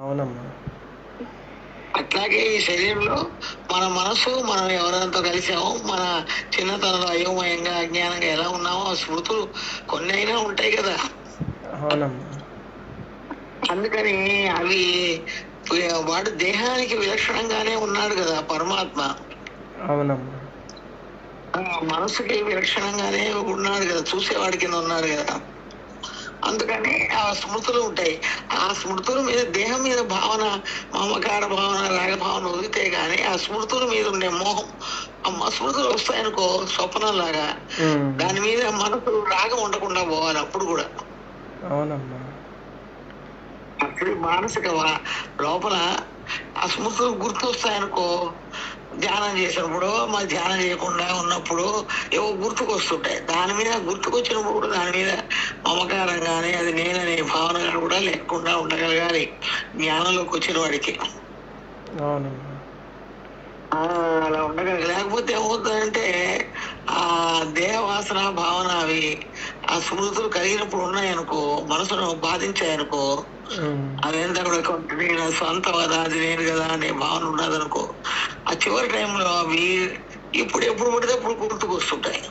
అవునమ్మా. అట్లాగే ఈ శరీరంలో మన మనసు మనం ఎవరితో కలిసామో మన చిన్నతనంలో అయోమయంగా అజ్ఞానంగా ఎలా ఉన్నామో ఆ స్మృతులు కొన్ని అయినా ఉంటాయి కదా. అవునమ్మా. అందుకని అవి వాడు దేహానికి విలక్షణంగానే ఉన్నాడు కదా పరమాత్మ. అవునమ్మా. మనసుకి విలక్షణంగానే ఉన్నాడు కదా, చూసేవాడి కింద ఉన్నాడు కదా. అందుకని ఆ స్మృతులు ఉంటాయి. ఆ స్మృతుల మీద దేహం మీద భావన, మమకార భావన, రాగ భావన వదిలితే గానీ ఆ స్మృతుల మీద ఉండే మోహం, ఆ స్మృతులు వస్తాయనుకో స్వప్నంలాగా, దాని మీద మనసు రాగం ఉండకుండా పోవాలి అప్పుడు కూడా. అవునమ్మా. అప్పుడు మానసిక లోపల ఆ స్మృతులు గుర్తు వస్తాయనుకో, ధ్యానం చేసినప్పుడు మరి ధ్యానం చేయకుండా ఉన్నప్పుడు ఏవో గుర్తుకొస్తుంటాయి. దాని మీద గుర్తుకొచ్చినప్పుడు కూడా దాని మీద మమకారం కానీ అది నేననే భావన కూడా లేకుండా ఉండగలగాలి జ్ఞానంలోకి వచ్చిన వాడికి. అవునమ్మా. అలా ఉండగలగాలి. లేకపోతే ఏమవుతుందంటే ఆ దేహవాసన భావన అవి ఆ స్మృతులు కలిగినప్పుడు ఉన్నాయనుకో, మనసును బాధించాయనుకో, అదేంతా కూడా నేను సొంత కదా, అది నేను కదా అనే భావన ఉన్నదనుకో, ఆ చివరి టైంలో అవి ఇప్పుడు ఎప్పుడు పడితే అప్పుడు గుర్తుకొస్తుంటాయి.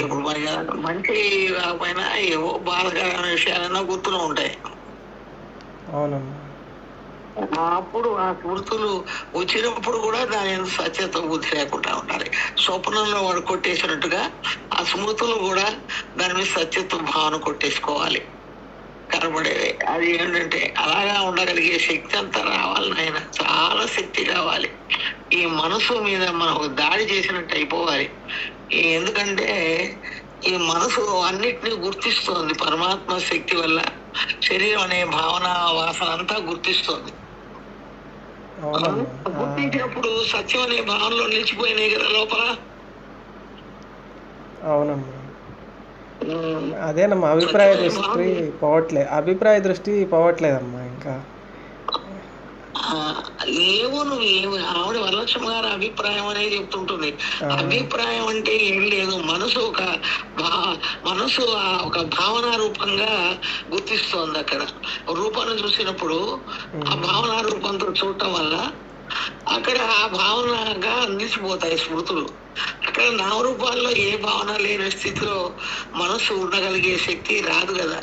ఇప్పుడు మరి మంచి కాకపోయినా ఏవో బాధకరమైన విషయాలన్నా గుర్తులో ఉంటాయి. అవునమ్మా. అప్పుడు ఆ గుర్తులు వచ్చినప్పుడు కూడా దాని సత్యత బుద్ధి లేకుండా ఉండాలి. స్వప్నంలో వాడు కొట్టేసినట్టుగా ఆ స్మృతులు కూడా దాని మీద సత్యత్వ భావన కొట్టేసుకోవాలి. కనబడేది అది ఏంటంటే అలాగా ఉండగలిగే శక్తి అంతా రావాలి నాయన, చాలా శక్తి కావాలి. ఈ మనసు మీద మనకు దాడి చేసినట్టు అయిపోవాలి. ఎందుకంటే ఈ మనసు అన్నిటినీ గుర్తిస్తోంది పరమాత్మ శక్తి వల్ల. శరీరం అనే భావన వాసన అంతా గుర్తిస్తోంది. గుర్తించినప్పుడు సత్యం అనే భావనలో నిలిచిపోయినాయి కదా లోపల. అవునమ్మా. అదేనమ్మా, అభిప్రాయ దృష్టి పోవట్లేదమ్మా ఇంకా. ఏమో నువ్వు ఏమి ఆవిడ వరలక్ష్మి గారి అభిప్రాయం అనేది చెప్తుంటుంది. అభిప్రాయం అంటే ఏం లేదు, మనసు మనసు ఒక భావన రూపంగా గుర్తిస్తోంది. అక్కడ రూపాన్ని చూసినప్పుడు ఆ భావన రూపంతో చూడటం వల్ల అక్కడ ఆ భావనగా నిలిచిపోతాయి స్మృతులు. అక్కడ నామరూపాల్లో ఏ భావన లేని స్థితిలో మనసు ఉండగలిగే శక్తి రాదు కదా.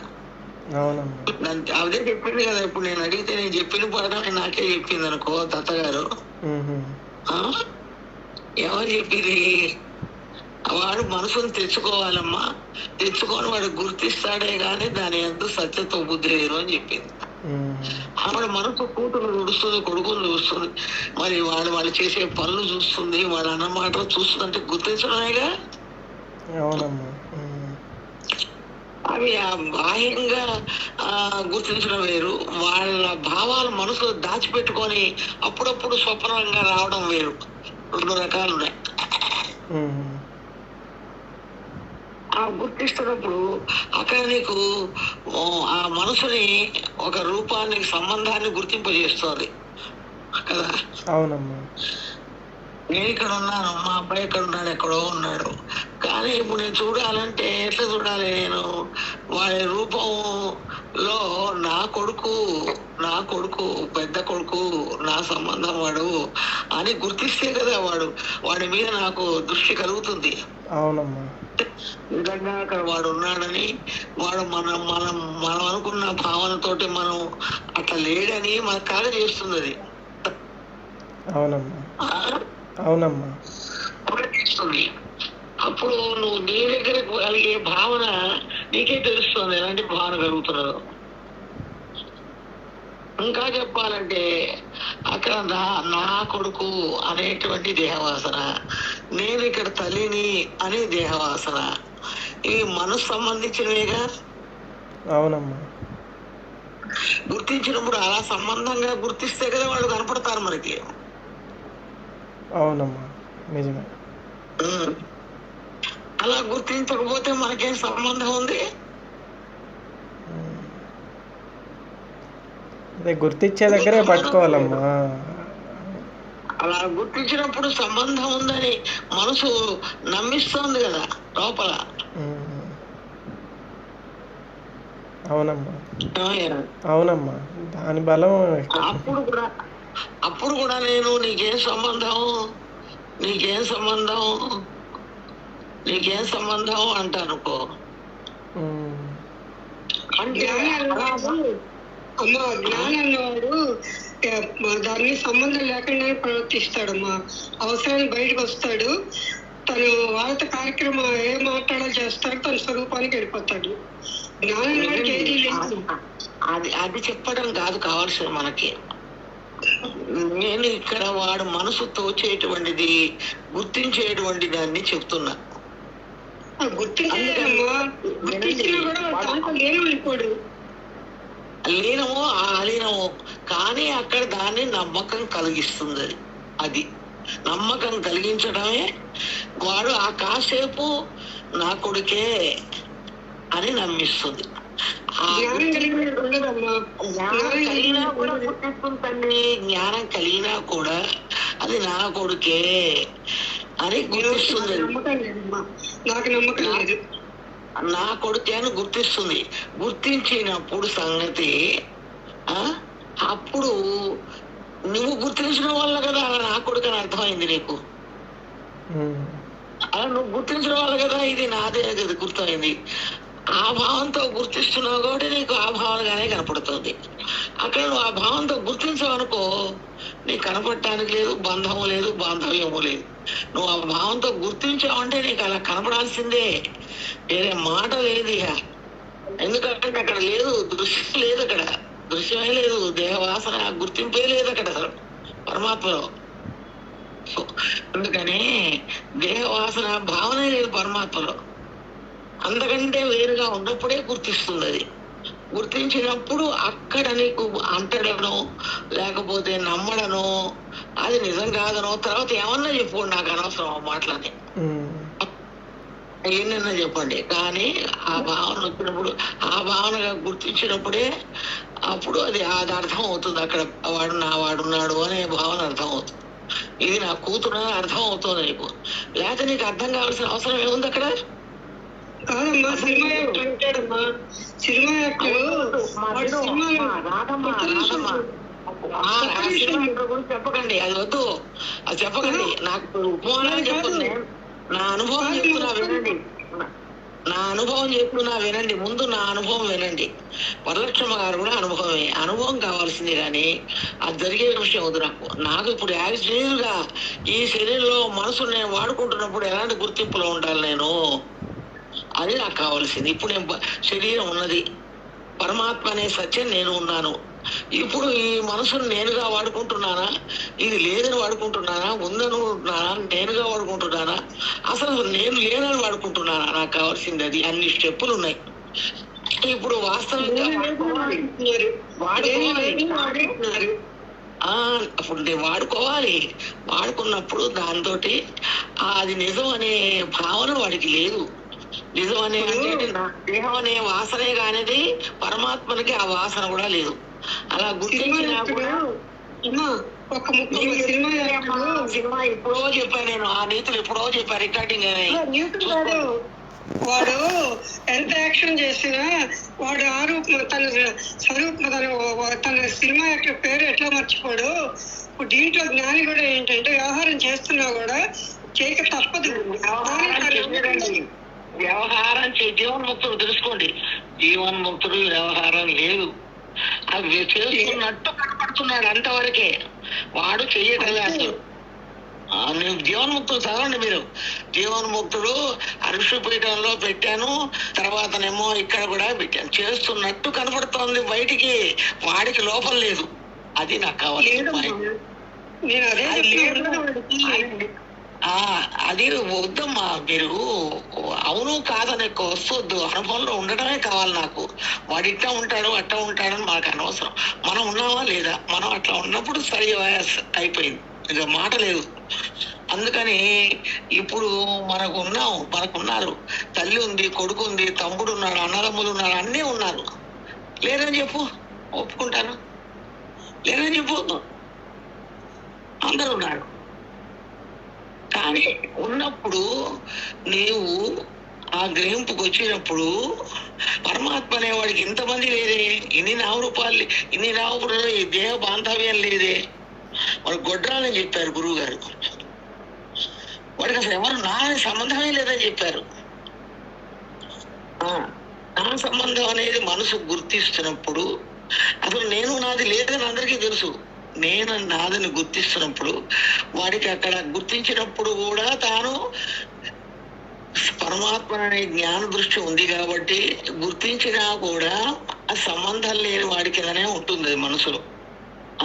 అదే చెప్పింది కదా. ఇప్పుడు నేను అడిగితే నేను చెప్పిన పదమే నాకే చెప్పింది అనుకో దత్తగారు, ఎవరు చెప్పింది? వాడు మనసును తెచ్చుకోవాలమ్మా, తెచ్చుకొని వాడు గుర్తిస్తాడే గాని దాని ఎంత సత్యత్వ బుద్ధి లేదు అని చెప్పింది. ఆవిడ మనసు కూతురు చూస్తుంది, కొడుకులు చూస్తుంది, మరి వాళ్ళు చేసే పనులు చూస్తుంది, వాళ్ళ అన్నమాట చూస్తుంది, అంటే గుర్తించడమేగా. అవి బాహ్యంగా గుర్తించడం వేరు, వాళ్ళ భావాలు మనసులో దాచిపెట్టుకొని అప్పుడప్పుడు స్వప్నంగా రావడం వేరు. 2 రకాలు ఉన్నాయి. ఆ గుర్తిస్తున్నప్పుడు అక్కడ నీకు ఆ మనసుని ఒక రూపానికి సంబంధాన్ని గుర్తింపజేస్తుంది కదా. అవునమ్మా. నేను ఇక్కడ ఉన్నాను, మా అబ్బాయి ఇక్కడ ఉన్నాడు, ఎక్కడో ఉన్నాడు. కానీ ఇప్పుడు నేను చూడాలంటే ఎట్లా చూడాలి? నేను వాడి రూపంలో నా కొడుకు పెద్ద కొడుకు, నా సంబంధం వాడు అని గుర్తిస్తే కదా వాడి మీద నాకు దృష్టి కలుగుతుంది. అవునమ్మా. నిజంగా అక్కడ వాడు ఉన్నాడని, వాడు మనం అనుకున్న భావనతోటి మనం అట్లా లేడని మనకు కాదు చేస్తుంది అది. అవునమ్మా. చేస్తుంది. అప్పుడు నువ్వు నీ దగ్గరకు కలిగే భావన నీకే తెలుస్తుంది ఎలాంటి భావన కలుగుతున్నదో. ఇంకా చెప్పాలంటే అక్కడ నా కొడుకు అనేటువంటి దేహవాసన, నేను ఇక్కడ తల్లిని అనే దేహవాసన, ఇవి మనసు సంబంధించినవిగా. అవునమ్మా. గుర్తించినప్పుడు అలా సంబంధంగా గుర్తిస్తే కదా వాళ్ళు కనపడతారు మనకి. అవునమ్మా, నిజమే. అలా గుర్తించకపోతే మనకేం సంబంధం ఉంది? గుర్తించే దగ్గరే పట్టుకోవాలమ్మా. అలా గుర్తించినప్పుడు సంబంధం ఉందని మనసు నమ్మిస్తోంది కదా లోపల. అవునమ్మా, అవునమ్మా, దాని బలం అప్పుడు కూడా నేను నీకేం సంబంధం నీకేం సంబంధం నీకేం సంబంధం అంటానుకో. అంటే అమ్మా జ్ఞానం అన్నవాడు దాన్ని సంబంధం లేకుండా ప్రవర్తిస్తాడమ్మా. అవసరాన్ని బయటకు వస్తాడు, తను వాళ్ళతో కార్యక్రమం ఏం మాట్లాడాలో చేస్తాడు, తన స్వరూపానికి వెళ్ళిపోతాడు. జ్ఞానం ఏది లేదు. అది చెప్పడం కాదు కావాల్సిన మనకి. నేను ఇక్కడ వాడు మనసు తోచేటువంటిది గుర్తించేటువంటి దాన్ని చెప్తున్నా. లీనమో అలీనమో కానీ అక్కడ దాన్ని నమ్మకం కలిగిస్తుంది. అది నమ్మకం కలిగించడమే వాడు ఆ కాసేపు నా కొడుకే అని నమ్మిస్తుంది. జ్ఞానం కలిగినా కూడా అది నా కొడుకే అని గుర్తిస్తుంది. నా కొడుకే అని గుర్తిస్తుంది. గుర్తించినప్పుడు సంగతి అప్పుడు నువ్వు గుర్తించిన వల్ల కదా అలా నా కొడుకు అని అర్థమైంది నీకు. అలా నువ్వు గుర్తించడం వల్ల కదా ఇది నాదే కదా గుర్తయింది. ఆ భావంతో గుర్తిస్తున్నావు కాబట్టి నీకు ఆ భావనగానే కనపడుతుంది. అక్కడ నువ్వు ఆ భావంతో గుర్తించవనుకో నీకు కనపడటానికి లేదు, బంధము లేదు, బాంధవ్యము లేదు. నువ్వు ఆ భావంతో గుర్తించావంటే నీకు అలా కనపడాల్సిందే, వేరే మాట లేదు. ఎందుకంటే అక్కడ లేదు, దృశ్యం లేదు, అక్కడ దృశ్యమే లేదు, దేహవాసన గుర్తింపే లేదు అక్కడ అసలు పరమాత్మలో. అందుకని దేహవాసన భావనే లేదు పరమాత్మలో. అంతకంటే వేరుగా ఉన్నప్పుడే గుర్తిస్తుంది. అది గుర్తించినప్పుడు అక్కడ నీకు అంటడనో లేకపోతే నమ్మడనో అది నిజం కాదనో తర్వాత ఏమన్నా చెప్పుకోండి, నాకు అనవసరం ఆ మాటలని ఎన్నన్నా చెప్పండి. కానీ ఆ భావన వచ్చినప్పుడు ఆ భావనగా గుర్తించినప్పుడే అప్పుడు అది అర్థం అవుతుంది. అక్కడ వాడున్నాడు అనే భావన అర్థం అవుతుంది. ఇది నా కూతురు అర్థం అవుతుంది నీకు. లేకపోతే నీకు అర్థం కావాల్సిన అవసరం ఏముంది అక్కడ? కాదమ్మా, సినిమా అంటాడమ్మా, సినిమా చెప్పకండి, అది వద్దు, అది చెప్పకండి. నాకు ఉపమానాలు చెప్పండి, నా అనుభవం చెప్తున్నా వినండి. నా అనుభవం చెప్తున్నా వినండి. ముందు నా అనుభవం వినండి. వరలక్ష్మ గారు కూడా అనుభవం కావాల్సింది. కానీ అది జరిగే విషయం వద్దు నాకు ఇప్పుడు యాక్సిడెంట్గా ఈ శరీరంలో మనసును నేను వాడుకుంటున్నప్పుడు ఎలాంటి గుర్తింపులో ఉండాలి నేను, అది నాకు కావాల్సింది. ఇప్పుడు నేను శరీరం ఉన్నది, పరమాత్మ అనే సత్యం నేను ఉన్నాను. ఇప్పుడు ఈ మనసును నేనుగా వాడుకుంటున్నానా, ఇది లేదని వాడుకుంటున్నానా, ఉందనుకుంటున్నానా, నేనుగా వాడుకుంటున్నానా, అసలు నేను లేదని వాడుకుంటున్నానా? నాకు కావాల్సింది అది. అన్ని స్టెప్పులు ఉన్నాయి. ఇప్పుడు వాస్తవంగా అప్పుడు నేను వాడుకోవాలి. వాడుకున్నప్పుడు దాంతో అది నిజం అనే భావన వాడికి లేదు. నిజం అనే అంటే దేహం అనే వాసనే కానిది పరమాత్మనికి ఆ వాసన కూడా లేదు. అలా గుర్తించినప్పుడు ఒక ముఖ్య సినిమా ఎప్పుడో చెప్పాను నేను, ఆ నీతులు ఎప్పుడో చెప్పాను రికార్డింగ్ వాడు ఎంత యాక్షన్ చేసినా వాడు తన స్వరూపం తన సినిమా యొక్క పేరు ఎట్లా మర్చిపోడు. ఇప్పుడు దీంట్లో జ్ఞాని కూడా ఏంటంటే వ్యవహారం చేస్తున్నా కూడా చేయక తప్పదు. వ్యవహారం జీవన్ముక్తుడు తెలుసుకోండి, జీవన్ముక్తుడు వ్యవహారం లేదు. అది చేస్తున్నట్టు కనపడుతున్నాడు అంతవరకే, వాడు చెయ్యటం అసలు. జీవన్ముక్తుడు చదవండి మీరు. జీవన్ముక్తుడు అరుషపీఠంలో పెట్టాను, తర్వాతనేమో ఇక్కడ కూడా పెట్టాను. చేస్తున్నట్టు కనపడుతోంది బయటికి, వాడికి లోపం లేదు. అది నాకు కావాలి. అది వద్దమ్మా, మీరు అవును కాదని వస్తొద్దు. అనుభవంలో ఉండటమే కావాలి నాకు. వాడు ఇట్టా ఉంటాడు అట్టా ఉంటాడని మాకు అనవసరం. మనం ఉన్నామా లేదా, మనం అట్లా ఉన్నప్పుడు సరి అయిపోయింది, ఇక మాట లేదు. అందుకని ఇప్పుడు మనకున్నారు, తల్లి ఉంది, కొడుకు ఉంది, తమ్ముడు ఉన్నాడు, అన్నదమ్ములు ఉన్నారు, అన్నీ ఉన్నారు. లేరని చెప్పు, ఒప్పుకుంటాను. లేరని చెప్పు, అందరు ఉన్నారు. కానీ ఉన్నప్పుడు నీవు ఆ గ్రహింపుకి వచ్చినప్పుడు పరమాత్మ అనేవాడికి ఇంతమంది లేదే, ఇన్ని నామరూపాలు, ఇన్ని నామరూపాలు, ఈ దేహ బాంధవ్యం లేదే. వాడు గొడ్రాలని చెప్పారు గురువు గారు. వాడికి అసలు ఎవరు నా సంబంధమే లేదని చెప్పారు. నా సంబంధం అనేది మనసు గుర్తిస్తున్నప్పుడు అసలు నేను నాది లేదని అందరికీ తెలుసు. నేను నాదని గుర్తిస్తున్నప్పుడు వాడికి అక్కడ గుర్తించినప్పుడు కూడా తాను పరమాత్మ అనే జ్ఞాన దృష్టి ఉంది కాబట్టి గుర్తించినా కూడా ఆ సంబంధం లేని వాడికినే ఉంటుంది మనసులో.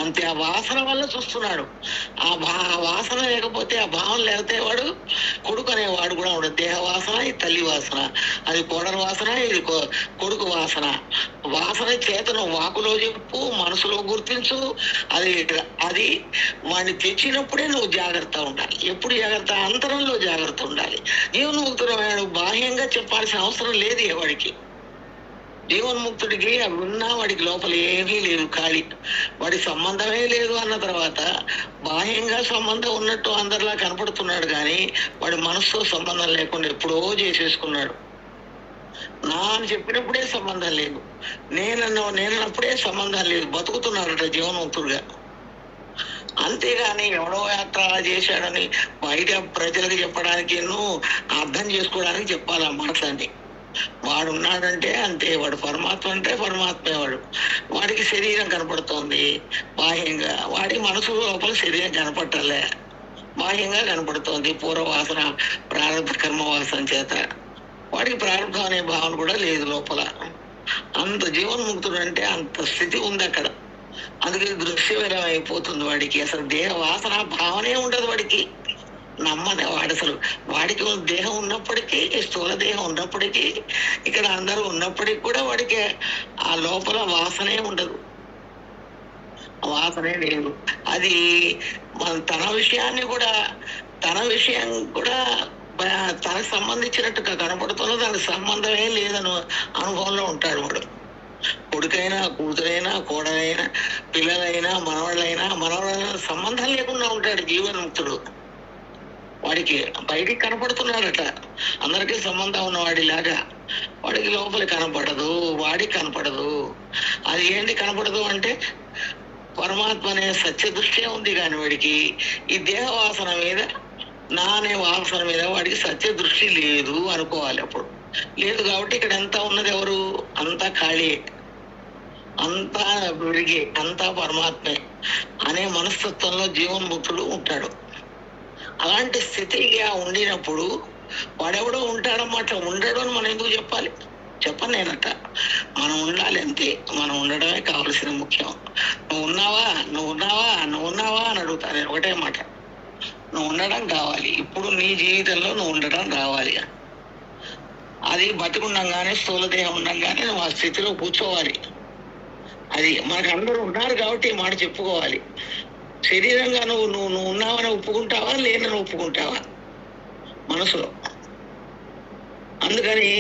అంతే, ఆ వాసన వల్ల చూస్తున్నాడు. ఆ వాసన లేకపోతే, ఆ భావం లేకపోతే వాడు కొడుకు అనేవాడు కూడా ఉండదు. దేహ వాసన, ఇది తల్లి వాసన, అది కోడల వాసన, ఇది కొడుకు వాసన. వాసన చేతను వాకులో చెప్పు, మనసులో గుర్తించు. అది అది వాడిని తెచ్చినప్పుడే నువ్వు జాగ్రత్త ఉండాలి. ఎప్పుడు జాగ్రత్త? అంతరంలో జాగ్రత్త ఉండాలి. జీవన్ముక్తుడు బాహ్యంగా చెప్పాల్సిన అవసరం లేదు వాడికి. జీవన్ముక్తుడికి అవి ఉన్నా వాడికి లోపల ఏమీ లేదు, ఖాళీ. వాడి సంబంధమే లేదు అన్న తర్వాత బాహ్యంగా సంబంధం ఉన్నట్టు అందరిలా కనపడుతున్నాడు, కానీ వాడి మనసుతో సంబంధం లేకుండా ఎప్పుడో చేసేసుకున్నాడు. నా అని చెప్పినప్పుడే సంబంధం లేదు, నేనన్నప్పుడే సంబంధం లేదు, బతుకుతున్నాడట జీవన్ముక్తుడుగా. అంతేగాని ఎవడో అట్లా చేశాడని బయట ప్రజలకు చెప్పడానికి, ఎన్నో అర్థం చేసుకోవడానికి చెప్పాలి ఆ మాటలన్నీ. వాడు ఉన్నాడంటే అంతే, వాడు పరమాత్మ అంటే పరమాత్మే. వాడికి శరీరం కనపడుతోంది బాహ్యంగా, వాడి మనసు లోపల శరీరం కనపట్టాలే, బాహ్యంగా కనపడుతోంది. పూర్వవాసన, ప్రారంభ కర్మ వాసన చేత వాడికి ప్రారంభం అనే భావన కూడా లేదు లోపల. అంత జీవన్ముక్తుడు అంటే అంత స్థితి ఉంది అక్కడ. అందుకే దృశ్యవేరం అయిపోతుంది వాడికి. అసలు దేహ వాసన భావనే ఉండదు వాడికి. నమ్మనే వాడు అసలు. వాడికి దేహం ఉన్నప్పటికీ, స్థూల దేహం ఉన్నప్పటికీ, ఇక్కడ అందరూ ఉన్నప్పటికీ కూడా వాడికి ఆ లోపల వాసనే ఉండదు, వాసనే లేదు. అది తన విషయాన్ని కూడా, తన విషయం కూడా తనకు సంబంధించినట్టుగా కనపడుతున్నా దానికి సంబంధమే లేదని అనుభవంలో ఉంటాడు వాడు. కొడుకైనా, కూతురైనా, కోడలైనా, పిల్లలైనా, మనవాళ్ళైనా సంబంధం లేకుండా ఉంటాడు జీవన్ముక్తుడు. వాడికి బయటికి కనపడుతున్నాడట అందరికీ సంబంధం ఉన్నవాడిలాగా, వాడికి లోపల కనపడదు, వాడికి కనపడదు. అది ఏంటి కనపడదు అంటే పరమాత్మ అనే సత్య దృష్టి ఉంది, కానీ వాడికి ఈ దేహ వాసన మీద, నా అనే వాసన మీద వాడికి సత్య దృష్టి లేదు అనుకోవాలి. అప్పుడు లేదు కాబట్టి ఇక్కడ ఎంత ఉన్నది ఎవరు? అంతా ఖాళీ, అంతా విడిగే, అంతా పరమాత్మే అనే మనస్తత్వంలో జీవన్ముక్తుడు ఉంటాడు. అలాంటి స్థితిగా ఉండినప్పుడు వాడెవడో ఉంటాడన్నమాట. ఉండడు అని మనం ఎందుకు చెప్పాలి? చెప్పను నేనట. మనం ఉండాలి అంతే. మనం ఉండడమే కావలసిన ముఖ్యం. నువ్వు ఉన్నావా అని అడుగుతా నేను ఒకటే మాట. నువ్వు ఉండడం కావాలి. ఇప్పుడు నీ జీవితంలో నువ్వు ఉండడం రావాలి. అది బతికుండగానే, స్థూలదేహం ఉండగానే నువ్వు ఆ స్థితిలో కూర్చోవాలి. అది మనకు అందరూ ఉన్నారు కాబట్టి మాట చెప్పుకోవాలి. శరీరంగా నువ్వు ఉన్నావని ఒప్పుకుంటావా, లేనని ఒప్పుకుంటావా మనసులో? అందుకని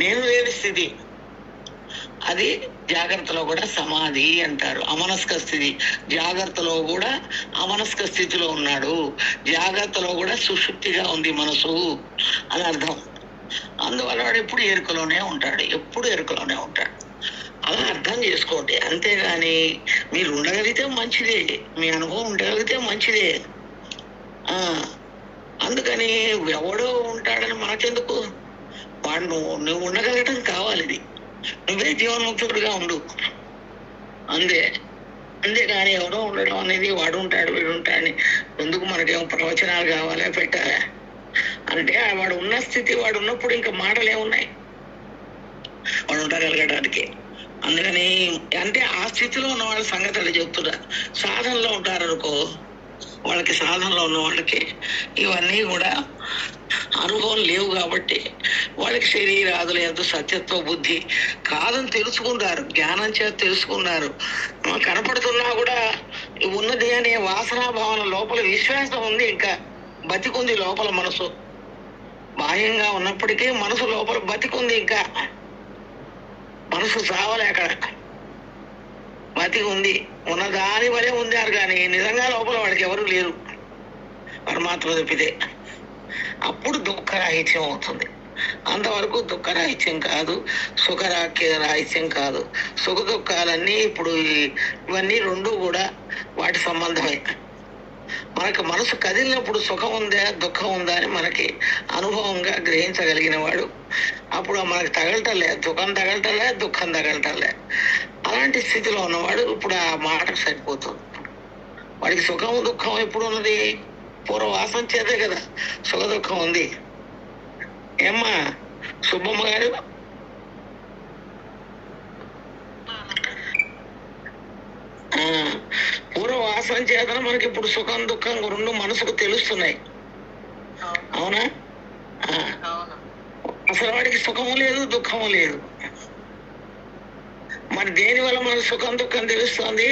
నేను లేని స్థితి అది జాగ్రత్తలో కూడా సమాధి అంటారు. అమనస్క స్థితి. జాగ్రత్తలో కూడా అమనస్క స్థితిలో ఉన్నాడు, జాగ్రత్తలో కూడా సుషుప్తిగా ఉంది మనసు అని అర్థం. అందువల్ల వాడు ఎప్పుడు ఎరుకలోనే ఉంటాడు. అలా అర్థం చేసుకోండి. అంతేగాని మీరు ఉండగలిగితే మంచిదే, మీ అనుభవం ఉండగలిగితే మంచిదే. అందుకని ఎవడో ఉంటాడని మనకెందుకు? వాడు నువ్వు ఉండగలగటం కావాలి. ఇది నువ్వే జీవన్ముక్తుడిగా ఉండు అంతేగాని ఎవడో ఉండడం అనేది వాడు ఉంటాడు వీడు ఉంటాడని ఎందుకు? మనకేమో ప్రవచనాలు కావాలా, పెట్టాలా అంటే వాడు ఉన్న స్థితి, వాడు ఉన్నప్పుడు ఇంకా మాటలు ఏమున్నాయి వాడు ఉండగలగడానికి? అందుకని అంటే ఆ స్థితిలో ఉన్న వాళ్ళ సంగతి అది చెప్తున్నా. సాధనలో ఉంటారనుకో, వాళ్ళకి సాధనలో ఉన్న వాళ్ళకి ఇవన్నీ కూడా అనుభవం లేవు కాబట్టి వాళ్ళకి శరీరాదులు ఎంతో సత్యత్వ బుద్ధి కాదని తెలుసుకున్నారు, జ్ఞానం చేత తెలుసుకున్నారు. కనపడుతున్నా కూడా ఉన్నది అనే వాసనా భావన లోపల విశ్వాసం ఉంది, ఇంకా బతికుంది లోపల మనసు. బాహ్యంగా ఉన్నప్పటికీ మనసు లోపల బతికుంది. ఇంకా మనసు చావలే, అక్కడ బతికి ఉంది. ఉన్న దాని వలే ఉందారు కానీ నిజంగా లోపల వాడికి ఎవరు లేరు, పరమాత్మ తప్పితే. అప్పుడు దుఃఖరాహిత్యం అవుతుంది. అంతవరకు దుఃఖరాహిత్యం కాదు, రాహిత్యం కాదు. సుఖ దుఃఖాలన్నీ ఇప్పుడు ఇవన్నీ రెండు కూడా వాటి సంబంధమే. మనకు మనసు కదిలినప్పుడు సుఖం ఉందా దుఃఖం ఉందా అని మనకి అనుభవంగా గ్రహించగలిగిన వాడు అప్పుడు మనకు తగలటలే, సుఖం తగలటలే, దుఃఖం తగలటలే. అలాంటి స్థితిలో ఉన్నవాడు ఇప్పుడు ఆ మాటకు సరిపోతుంది. వాడికి సుఖం దుఃఖం ఎప్పుడు ఉన్నది? పూర్వవాసం చేతే కదా సుఖ దుఃఖం ఉంది. ఏమ్మా సుబ్బమ్మ గారు? పూర్వవాసన చేతన మనకి ఇప్పుడు సుఖం దుఃఖం రెండు మనసుకు తెలుస్తున్నాయి. అవునా? అసలు వాడికి సుఖము లేదు దుఃఖము లేదు. మరి దేని వల్ల మనకు సుఖం దుఃఖం తెలుస్తుంది?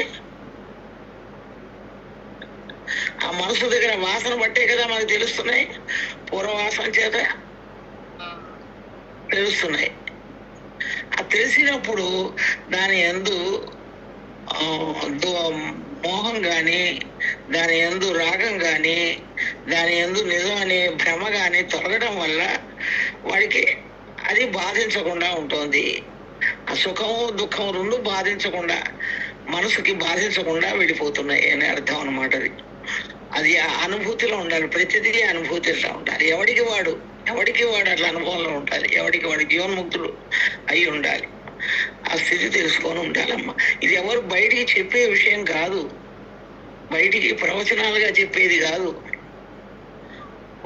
ఆ మనసు దగ్గర వాసన బట్టే కదా మనకు తెలుస్తున్నాయి. పూర్వవాసన చేత తెలుస్తున్నాయి. ఆ తెలిసినప్పుడు దాని యందు మోహం గాని, దాని యందు రాగం గాని, దాని యందు నిజం అనే భ్రమ గాని తొలగడం వల్ల వాడికి అది బాధించకుండా ఉంటుంది. ఆ సుఖము దుఃఖం రెండు బాధించకుండా, మనసుకి బాధించకుండా వెళ్ళిపోతున్నాయి అని అర్థం అన్నమాట. అది ఆ అనుభూతిలో ఉండాలి. ప్రతిదీ అనుభూతిలో ఉండాలి. ఎవడికి వాడు అట్లా అనుభవంలో ఉండాలి. ఎవడికి వాడు జీవన్ముక్తుడు అయి ఉండాలి. ఆ స్థితి తెలుసుకొని ఉండాలమ్మా. ఇది ఎవరు బయటికి చెప్పే విషయం కాదు, బయటికి ప్రవచనాలుగా చెప్పేది కాదు.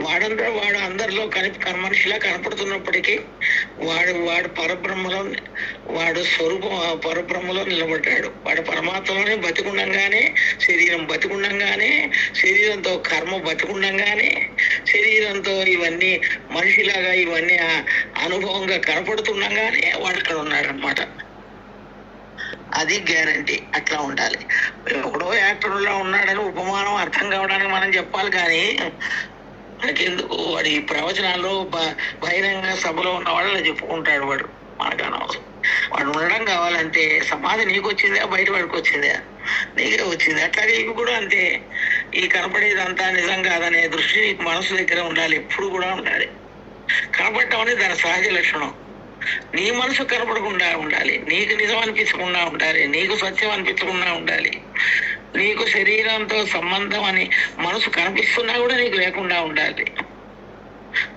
వాడంతా వాడు అందరిలో మనిషిలా కనపడుతున్నప్పటికీ వాడు పరబ్రహ్మలో, వాడు స్వరూపం పరబ్రహ్మలో నిలబడ్డాడు. వాడు పరమాత్మలోనే బతికుండంగానే, శరీరం బతికుండంగానే, శరీరంతో కర్మ బతికుండంగానే, శరీరంతో ఇవన్నీ మనిషిలాగా ఇవన్నీ అనుభవంగా కనపడుతుండగానే వాడు అక్కడ ఉన్నాడు అన్నమాట. అది గ్యారంటీ. అట్లా ఉండాలి. ఎవడో యాక్టర్లో ఉన్నాడని ఉపమానం అర్థం కావడానికి మనం చెప్పాలి కానీ మనకెందుకు? వాడి ప్రవచనాల్లో బహిరంగ సభలో ఉన్నవాడు అలా చెప్పుకుంటాడు. వాడు మనకు అనవసరం. వాడు ఉండడం కావాలంటే సమాధి నీకు వచ్చిందా బయట వాడికి వచ్చిందా? నీకే వచ్చింది. అట్లాగే ఇవి కూడా అంతే. ఈ కనపడేదంతా నిజం కాదనే దృష్టి నీకు మనసు దగ్గర ఉండాలి, ఎప్పుడు కూడా ఉండాలి. కనపడటం అనేది దాని సహజ లక్షణం. నీ మనసు కనపడకుండా ఉండాలి, నీకు నిజం అనిపించకుండా ఉండాలి, నీకు సత్యం అనిపించకుండా ఉండాలి, నీకు శరీరంతో సంబంధం అని మనసు కనిపిస్తున్నా కూడా నీకు లేకుండా ఉండాలి.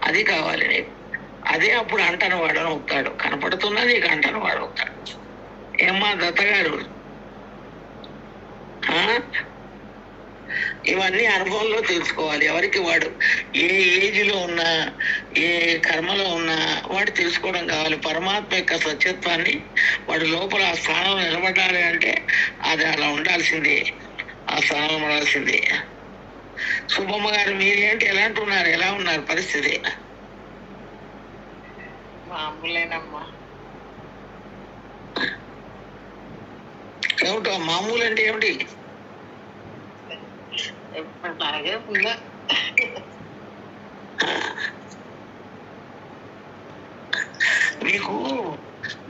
అది కావాలి నీకు. అదే అప్పుడు అంటను వాడు అవుతాడు. కనపడుతున్నా నీకు అంటను వాడు అవుతాడు. ఏమ్మా దత్తగారు? ఇవన్నీ అనుభవంలో తెలుసుకోవాలి. ఎవరికి వాడు ఏ ఏజ్లో ఉన్నా, ఏ కర్మలో ఉన్నా వాడు తెలుసుకోవడం కావాలి. పరమాత్మ యొక్క సత్యత్వాన్ని వాడు లోపల ఆ స్థానంలో నిలబడాలి అంటే అది అలా ఉండాల్సిందే, ఆ స్థానంలో ఉండాల్సిందే. సుబ్బమ్మ గారు మీరేంటి, ఎలాంటి ఉన్నారు, ఎలా ఉన్నారు పరిస్థితి? మామూలేనమ్మా. ఏమిటో మామూలు అంటే ఏమిటి? ఎప్పటిలాగే ఉందా? మీకు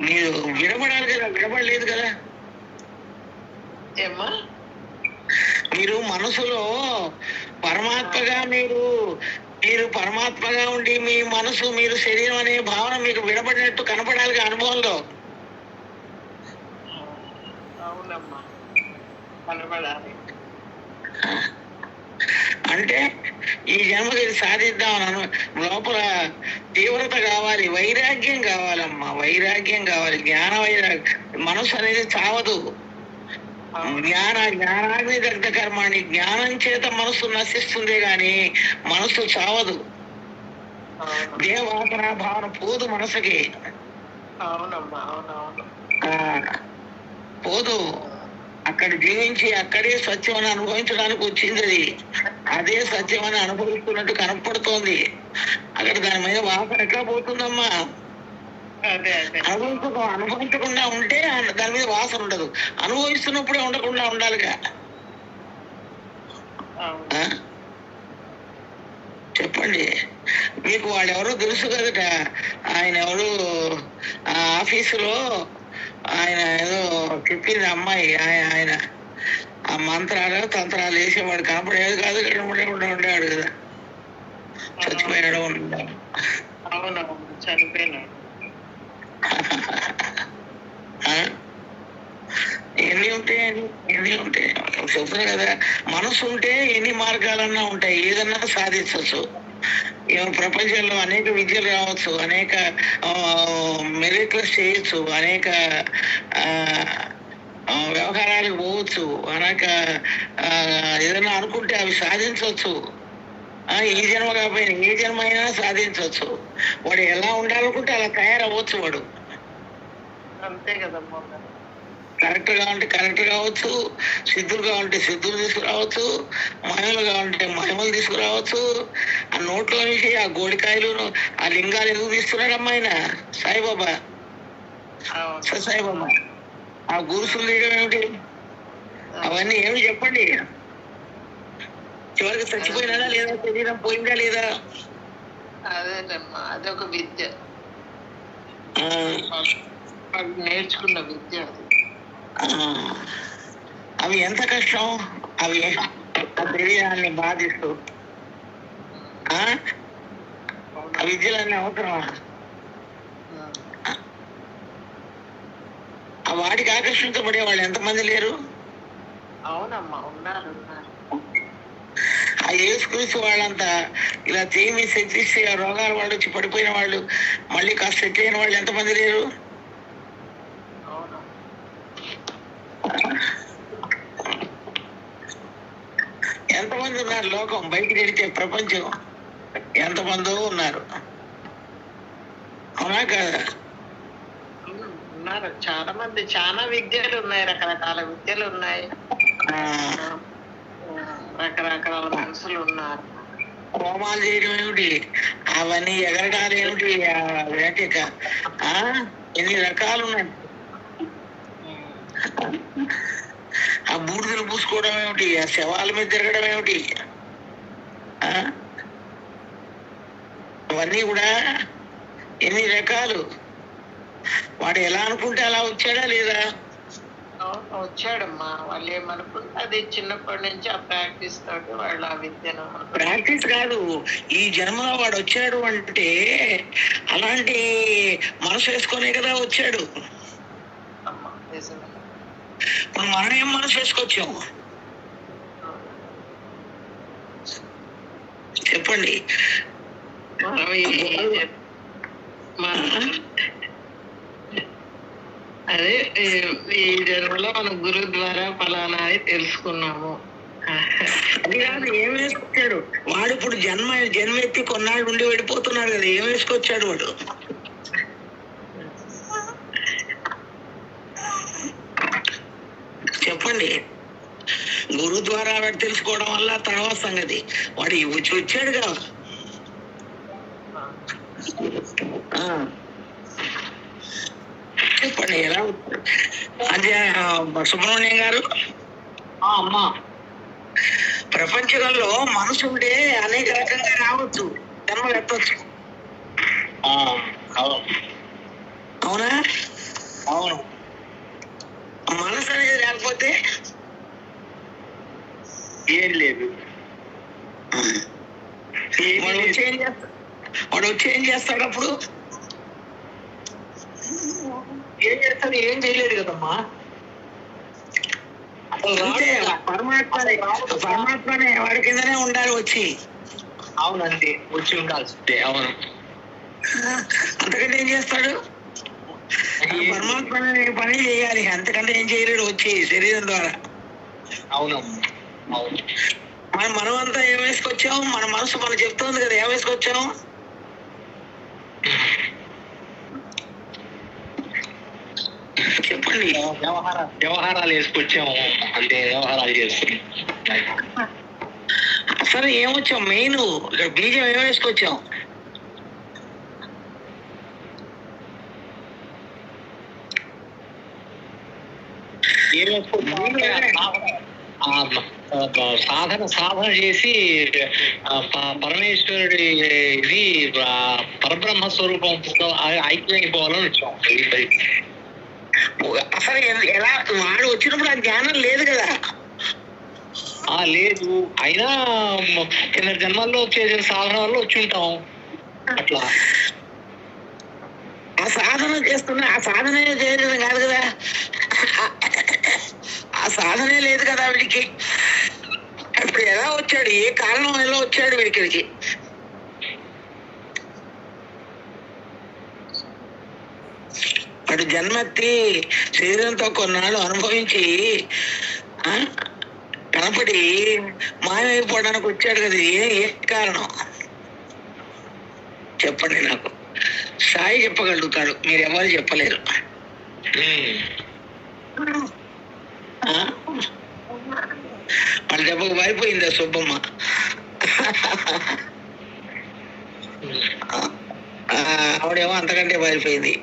మీరు వినబడాలి కదా, వినబడలేదు కదా. ఏమ్మా? మీరు మనసులో పరమాత్మగా మీరు పరమాత్మగా ఉండి మీ మనసు మీరు శరీరం అనే భావన మీకు వినబడినట్టు కనపడాలి అనుభవంలో. అవునమ్మా, కనపడాలి. అంటే ఈ జన్మకి సాధిద్దామని లోపల తీవ్రత కావాలి, వైరాగ్యం కావాలమ్మా, వైరాగ్యం కావాలి. జ్ఞాన వైరాగ్యం. మనసు అనేది చావదు. జ్ఞానాగ్ని దగ్ధ కర్మాణి. జ్ఞానం చేత మనసు నశిస్తుంది గాని మనసు చావదు. దేవాసన భావన పోదు మనసుకి. అవునమ్మా, అవునవును. పోదు. అక్కడ జీవించి అక్కడే సత్యం అని అనుభవించడానికి వచ్చింది. అది అదే సత్యం అని అనుభవిస్తున్నట్టు కనపడుతోంది. అక్కడ దాని మీద వాసన ఎట్లా పోతుందమ్మా? అనుభవించకుండా ఉంటే దాని మీద వాసన ఉండదు. అనుభవిస్తున్నప్పుడే ఉండకుండా ఉండాలిగా. చెప్పండి. మీకు వాళ్ళెవరో తెలుసు కదట. ఆయన ఎవరు ఆ ఆఫీసులో ఆయన ఏదో చెప్పింది అమ్మాయి. ఆయన ఆ మంత్రాలు తంత్రాలు వేసేవాడు కనపడేది కాదు, ఉండేవాడు కదా, చచ్చిపోయాడు. అవునవును, చనిపోయినాడు. ఎన్ని ఉంటాయి చెప్తున్నా కదా. మనసు ఉంటే ఎన్ని మార్గాలన్నా ఉంటాయి, ఏదన్నా సాధించవచ్చు. ప్రపంచంలో అనేక విద్యలు రావచ్చు, అనేక మెరిట్లెస్ చేయొచ్చు, అనేక వ్యవహారాలకు పోవచ్చు, అనేక ఏదైనా అనుకుంటే అవి సాధించవచ్చు. ఈ జన్మ కాకపోయినా ఏ జన్మ అయినా సాధించవచ్చు. వాడు ఎలా ఉండాలనుకుంటే అలా తయారవ్వచ్చు. వాడు అంతే కదమ్మా. కరెక్ట్ గా ఉంటే కరెక్ట్ కావచ్చు, సిద్ధులుగా ఉంటే సిద్ధులు తీసుకురావచ్చు, మహిమలుగా ఉంటే మహిమలు తీసుకురావచ్చు. ఆ నోట్లో నుంచి ఆ గోడికాయలు ఆ లింగాలు ఎందుకు తీస్తున్నాడమ్మా ఆయన? సాయిబాబా, సాయిబాబా ఆ గురుసులు తీయడం ఏమిటి? అవన్నీ ఏమి చెప్పండి. చివరికి చచ్చిపోయినాడా లేదా? శరీరం పోయిందా లేదా? అదేనమ్మా, అదొక విద్య, నేర్చుకున్న విద్య. అవి ఎంత కష్టం. అవి శరీరాన్ని బాధిస్తూ ఆ విద్యలన్నీ అవసరమా? ఆ వాటికి ఆకర్షించబడే వాళ్ళు ఎంతమంది లేరు? అవునమ్మా, ఉన్నారు. ఆ యేసుక్రీస్తు వాళ్ళంతా ఇలా తీమి శక్తిస్తే ఆ రోగాల వాళ్ళు వచ్చి పడిపోయిన వాళ్ళు, మళ్ళీ కాస్త సెట్ అయిన వాళ్ళు ఎంతమంది లేరు? ఎంతమంది ఉన్నారు? లోకం బయట తిరిగితే ప్రపంచం ఎంతమందో ఉన్నారు, అవునా కదా? ఉన్నారు చాలా మంది. చాలా విద్యలు ఉన్నాయి, రకరకాల విద్యలు ఉన్నాయి, రకరకాల మనుషులు ఉన్నారు. హోమాలు చేయడం ఏమిటి, అవన్నీ ఎగరడాలు ఏమిటి, ఎన్ని రకాలు ఉన్నాయి. ఆ బూడిదలు పూసుకోవడం ఏమిటి, ఆ శవాల మీద తిరగడం ఏమిటి, అవన్నీ కూడా ఎన్ని రకాలు. వాడు ఎలా అనుకుంటే అలా వచ్చాడా లేదా? వచ్చాడమ్మా. వాళ్ళు ఏమనుకుంటే అది చిన్నప్పటి నుంచి ఆ ప్రాక్టీస్ తోటి వాళ్ళు ఆ విద్యను. ప్రాక్టీస్ కాదు, ఈ జన్మలో వాడు వచ్చాడు అంటే అలాంటి మనసు వేసుకునే కదా వచ్చాడు. ఇప్పుడు మనం ఏం మనసు వేసుకొచ్చాము చెప్పండి. అదే ఈ జన్మలో మనం గురువు ద్వారా ఫలానా అని తెలుసుకున్నాము. అది కాదు, ఏం వేసుకొచ్చాడు వాడు? ఇప్పుడు జన్మెత్తి కొన్నాళ్ళు ఉండి వెళ్ళిపోతున్నాడు కదా, ఏం వేసుకొచ్చాడు వాడు? చెప్పండి. గురువు ద్వారా వాడు తెలుసుకోవడం వల్ల తర్వాత సంగతి. వాడు వచ్చాడు కదా. చెప్పండి ఎలా? అదే సుబ్రహ్మణ్యం గారు, అమ్మా, ప్రపంచంలో మనసు ఉంటే అనేక రకంగా రావచ్చు, జన్మలు ఎత్తవచ్చు. అవునా? అవును. మనసు అనేది లేకపోతే ఏం లేదు. వాడు వచ్చి ఏం చేస్తాడు? అప్పుడు ఏం చేస్తాడు? ఏం చేయలేదు కదమ్మా. అంతే, పరమాత్మనే వాడి కిందనే ఉండాలి వచ్చి. అవునండి, వచ్చి ఉండాల్సిందే. అవును. అంతకంటే ఏం చేస్తాడు? పరమాత్మ పని చేయాలి, అంతకంటే ఏం చేయలేడు వచ్చి శరీరం ద్వారా. అవునమ్మా, అవును. మనం అంతా ఏం వేసుకొచ్చాము? మన మనసు మనం చెప్తుంది కదా ఏం వేసుకొచ్చాము. చెప్పండి. వ్యవహారాలు వేసుకొచ్చాము, అంటే వ్యవహారాలు చేసుకుని. అసలు ఏమొచ్చాం? మెయిన్ ఇక్కడ బీజం ఏం వేసుకొచ్చాం? ఏం వేసుకొచ్చాము? సాధన చేసి పరమేశ్వరుడి ఇది పరబ్రహ్మ స్వరూపం ఐక్యమైపోవాలని వచ్చాం. అసలు ఎలా వాడు వచ్చినప్పుడు ఆ జ్ఞానం లేదు కదా. లేదు, అయినా కింద జన్మల్లో చేసిన సాధన వల్ల వచ్చి ఉంటాం. అట్లా ఆ సాధన చేస్తున్నా, ఆ సాధనే చేయడం కాదు కదా, ఆ సాధనే లేదు కదా వీడికి. ఇప్పుడు ఎలా వచ్చాడు, ఏ కారణం ఎలా వచ్చాడు వీడికి? వాడు జన్మెత్తి శరీరంతో కొన్నాళ్ళు అనుభవించి కనపడి మాయమైపోవడానికి వచ్చాడు కదా. ఏ కారణం చెప్పండి నాకు. సాయి చెప్పగలుగుతాడు, మీరు ఎవరు చెప్పలేరు. వాళ్ళ దెబ్బకు పారిపోయిందా సుబ్బమ్మ? ఆవిడేమో అంతకంటే పారిపోయింది.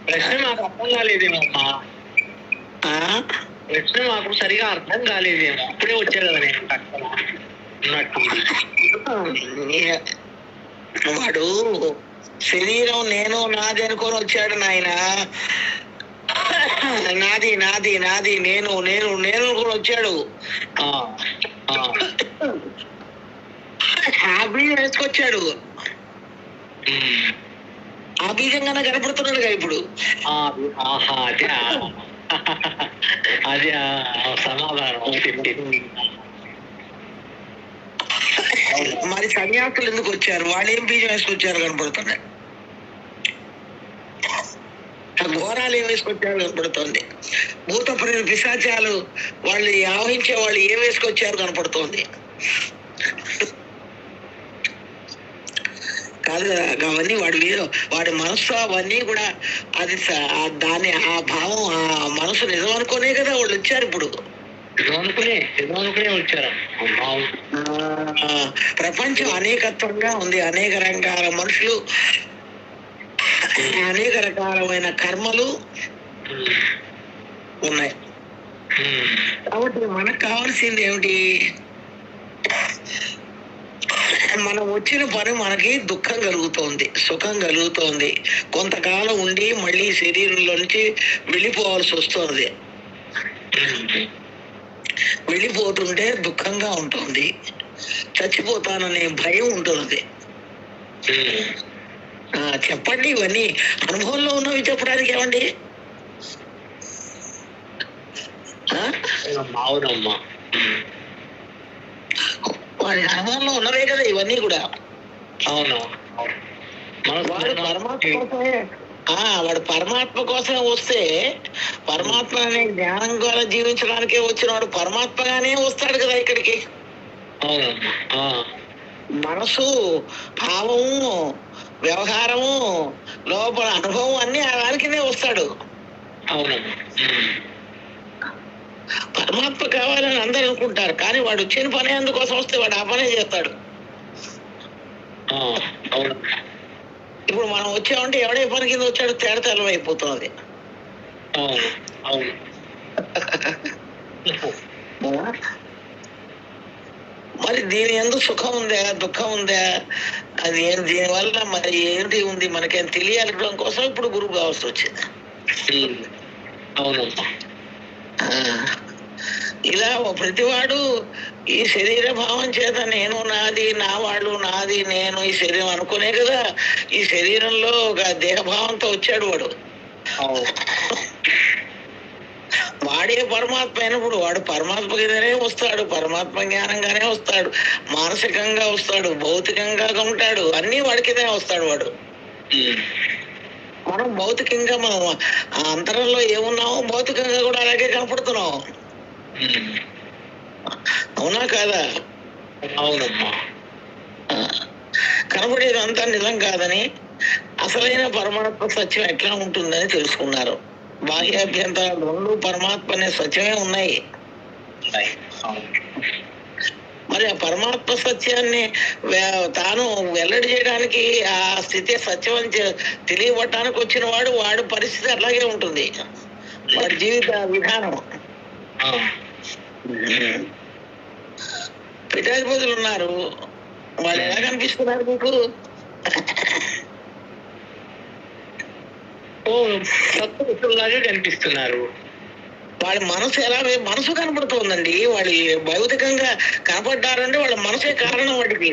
ప్రశ్న నాకు అర్థం కాలేదేమో. ప్రశ్న నాకు సరిగా అర్థం కాలేదేమో. అప్పుడే వచ్చాడు కదా నేను వాడు శరీరం నేను నాది అనుకొని వచ్చాడు నాయన. నాది నాది నాది నేను నేను నేను అనుకొని వచ్చాడు. ఆ బీజం వేసుకొచ్చాడు. ఆ బీజంగానే కనపడుతున్నాడు కదా ఇప్పుడు. అదే సమాధానం. మరి సన్యాసులు ఎందుకు వచ్చారు? వాళ్ళు ఏం బీజం వేసుకొచ్చారు కనపడుతున్నాయి. ఘోరాలు ఏం వేసుకొచ్చారు కనపడుతోంది. భూత పిశాచాలు వాళ్ళు ఆవహించే వాళ్ళు ఏం వేసుకొచ్చారు కనపడుతోంది. కాదు కదా అవన్నీ వాడి మనసు అవన్నీ కూడా అది దాన్ని ఆ భావం ఆ మనసు నిజం అనుకోనే కదా వాళ్ళు వచ్చారు. ఇప్పుడు ప్రపంచం అనేకత్వంగా ఉంది, అనేక రకాల మనుషులు, అనేక రకాలమైన కర్మలు ఉన్నాయి. కాబట్టి మనకు కావాల్సింది ఏమిటి? మనం వచ్చిన పని మనకి దుఃఖం కలుగుతోంది, సుఖం కలుగుతోంది, కొంతకాలం ఉండి మళ్ళీ శరీరంలో నుంచి వెళ్ళిపోవాల్సి వస్తుంది. వెళ్ళిపోతుంటే దుఃఖంగా ఉంటుంది, చచ్చిపోతాననే భయం ఉంటుంది. చెప్పండి, ఇవన్నీ అనుభవంలో ఉన్నవి చెప్పడానికి ఏమండి? వాడి అనుభవంలో ఉన్నవే కదా ఇవన్నీ కూడా. అవును, వాడు పరమాత్మ కోసమే వాడు పరమాత్మ కోసమే వస్తే, పరమాత్మ అనే జ్ఞానం ద్వారా జీవించడానికే వచ్చిన వాడు పరమాత్మగానే వస్తాడు కదా ఇక్కడికి. మనసు, భావము, వ్యవహారము, లోపల అనుభవం అన్ని దానికినే వస్తాడు. పరమాత్మ కావాలని అందరూ అనుకుంటారు, కానీ వాడు వచ్చిన పని అందుకోసం వస్తే వాడు ఆ పనే చేస్తాడు. ఇప్పుడు మనం వచ్చామంటే ఎవడే పని కింద వచ్చాడు తేడతెల్లం అయిపోతుంది. మరి దీని ఎందుకు సుఖం ఉందా, దుఃఖం ఉందా, అది దీనివల్ల మరి ఏంటి ఉంది మనకేం తెలియాలడం కోసం ఇప్పుడు గురువు కావాల్సి వచ్చింది. ఇలా ప్రతివాడు ఈ శరీర భావం చేత నేను నాది, నా వాళ్ళు నాది, నేను ఈ శరీరం అనుకునే కదా ఈ శరీరంలో ఒక దేహభావంతో వచ్చాడు వాడు. వాడే పరమాత్మ అయినప్పుడు వాడు పరమాత్మ కిందనే వస్తాడు, పరమాత్మ జ్ఞానంగానే వస్తాడు, మానసికంగా వస్తాడు, భౌతికంగా ఉంటాడు, అన్ని వాడి కిందనే వస్తాడు వాడు. మనం భౌతికంగా మనం ఆ అంతరంలో ఏమున్నామో భౌతికంగా కూడా అలాగే కనపడుతున్నాం. అవునా కాదా? అవునమ్మా. కనపడేది అంతా నిజం కాదని, అసలైన పరమాత్మ సత్యం ఎట్లా ఉంటుందని తెలుసుకున్నారు. బాహ్యాభ్యంతరాలు రెండు పరమాత్మ అనే సత్యమే ఉన్నాయి. మరి ఆ పరమాత్మ సత్యాన్ని తాను వెల్లడి చేయడానికి, ఆ స్థితి సత్యం అని తెలియబట్టడానికి వచ్చిన వాడి పరిస్థితి అట్లాగే ఉంటుంది, వాడి జీవిత విధానం. పీఠాధిపతులు ఉన్నారు, వాళ్ళు ఎలా కనిపిస్తున్నారు మీకు? సత్పురుషుల్లాగా కనిపిస్తున్నారు. వాళ్ళ మనసు ఎలా మనసు కనపడుతుందండి. వాళ్ళు భౌతికంగా కనపడ్డారంటే వాళ్ళ మనసే కారణం వాటికి.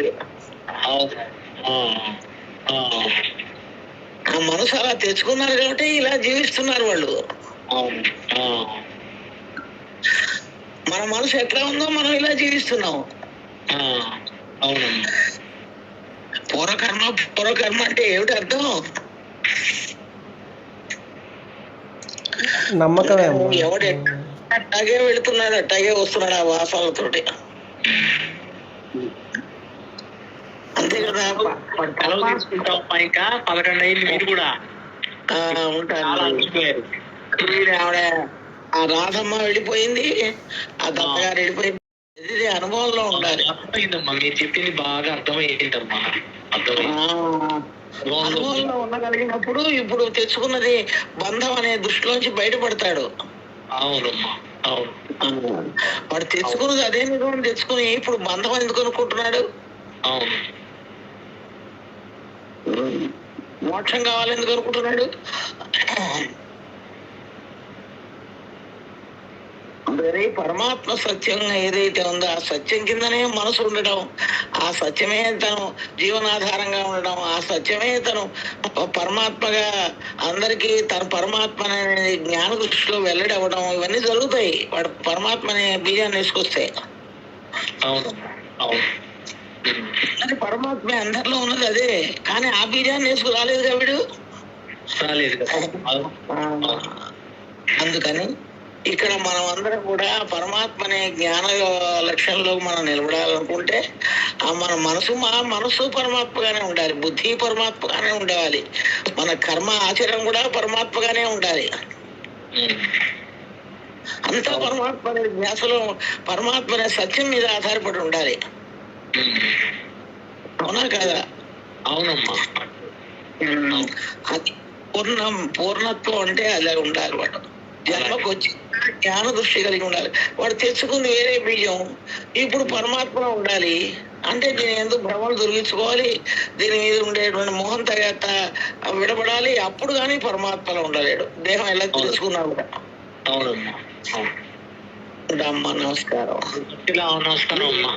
ఆ మనసు అలా తెచ్చుకున్నారు కాబట్టి ఇలా జీవిస్తున్నారు వాళ్ళు. మన మనసు ఎట్లా ఉందో మనం ఇలా జీవిస్తున్నాం. అవునమ్మా. పూర్వకర్మ అంటే ఏమిటి అర్థం? నమ్మకమే. ఎవడు అట్టాగే వెళుతున్నాడు, అట్టాగే వస్తున్నాడు ఆ వాసనలతోటి. అంతే కదా. ఇంకా 11 అయింది, మీరు కూడా ఉంటారు. ఆవిడ ఆ రాధమ్మ వెళ్ళిపోయింది, ఆ దత్తగారు వెళ్ళిపోయింది. ఇది అనుభవంలో ఉండాలి. అర్థమైందమ్మా, మీరు చెప్పింది బాగా అర్థమైందమ్మా. అనుభవంలో ఉండగలిగినప్పుడు ఇప్పుడు తెచ్చుకున్నది బంధం అనే దృష్టిలోంచి బయటపడతాడు. అవునమ్మా, అవును. వాడు తెచ్చుకున్నది అదే నిజం తెచ్చుకుని ఇప్పుడు బంధం ఎందుకు అనుకుంటున్నాడు? అవును. మోక్షం కావాలి ఎందుకు అనుకుంటున్నాడు? వేరే పరమాత్మ సత్యం ఏదైతే ఉందో ఆ సత్యం కిందనే మనసు ఉండడం, ఆ సత్యమే తను జీవనాధారంగా ఉండడం, ఆ సత్యమే తను పరమాత్మగా అందరికీ తన పరమాత్మ అనే జ్ఞాన దృష్టిలో వెల్లడి అవ్వడం, ఇవన్నీ జరుగుతాయి వాడు పరమాత్మ అనే బీజాన్ని వేసుకొస్తే. అది పరమాత్మ అందరిలో ఉన్నది అదే, కానీ ఆ బీజాన్ని వేసుకు రాలేదు వీడు. అందుకని ఇక్కడ మనం అందరం కూడా పరమాత్మ అనే జ్ఞాన లక్ష్యంలో మనం నిలబడాలనుకుంటే మన మనసు పరమాత్మగానే ఉండాలి, బుద్ధి పరమాత్మగానే ఉండాలి, మన కర్మ ఆచరణ కూడా పరమాత్మగానే ఉండాలి. అంతా పరమాత్మ అనే ధ్యాసలో పరమాత్మ అనే సత్యం మీద ఆధారపడి ఉండాలి. అవునా కదా? అవునమ్మా. అది పూర్ణత్వం అంటే అలా ఉండాలి. వాడు జన్మకు వచ్చి జ్ఞాన దృష్టి కలిగి ఉండాలి. వాడు తెచ్చుకుంది వేరే బీజం, ఇప్పుడు పరమాత్మ ఉండాలి అంటే దీని ఎందుకు భ్రమలు దొరికించుకోవాలి, దీని మీద ఉండేటువంటి మోహం తగత విడబడాలి, అప్పుడు కానీ పరమాత్మలో ఉండలేడు. దేహం ఎలా తెలుసుకున్నావు కూడా. అవునమ్మా. అమ్మా నమస్కారం. నమస్కారం అమ్మా.